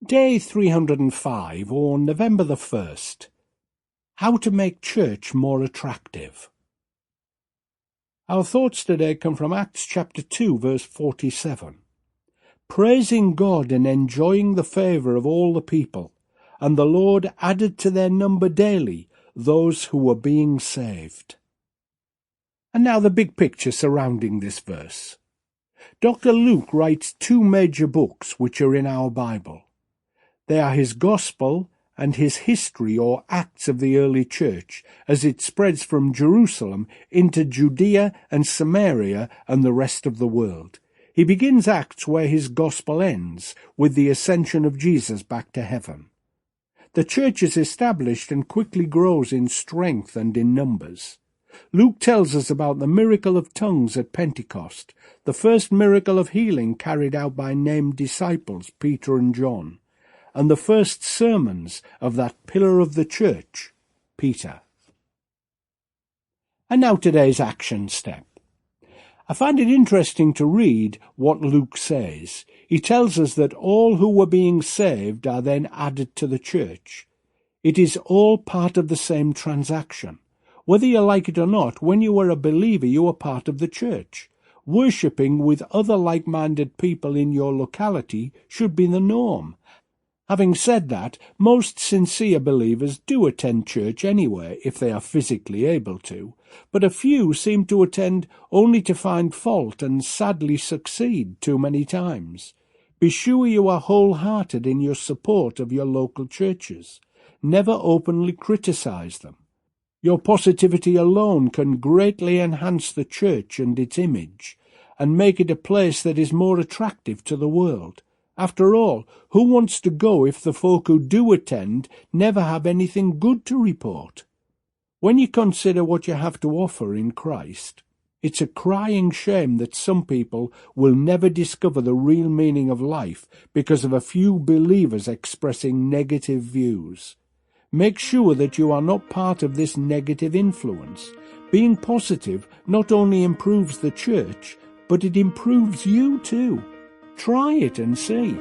Day 305, or November the 1st. How to make church more attractive. Our thoughts today come from Acts chapter 2, verse 47. Praising God and enjoying the favour of all the people, and the Lord added to their number daily those who were being saved. And now the big picture surrounding this verse. Dr. Luke writes two major books which are in our Bible. They are his Gospel and his history or Acts of the early church as it spreads from Jerusalem into Judea and Samaria and the rest of the world. He begins Acts where his Gospel ends, with the ascension of Jesus back to heaven. The church is established and quickly grows in strength and in numbers. Luke tells us about the miracle of tongues at Pentecost, the first miracle of healing carried out by named disciples, Peter and John, and the first sermons of that pillar of the church, Peter. And now today's action step. I find it interesting to read what Luke says. He tells us that all who were being saved are then added to the church. It is all part of the same transaction. Whether you like it or not, when you are a believer, you are part of the church. Worshipping with other like-minded people in your locality should be the norm. Having said that, most sincere believers do attend church anyway, if they are physically able to, but a few seem to attend only to find fault and sadly succeed too many times. Be sure you are wholehearted in your support of your local churches. Never openly criticize them. Your positivity alone can greatly enhance the church and its image, and make it a place that is more attractive to the world. After all, who wants to go if the folk who do attend never have anything good to report? When you consider what you have to offer in Christ, it's a crying shame that some people will never discover the real meaning of life because of a few believers expressing negative views. Make sure that you are not part of this negative influence. Being positive not only improves the church, but it improves you too. Try it and see.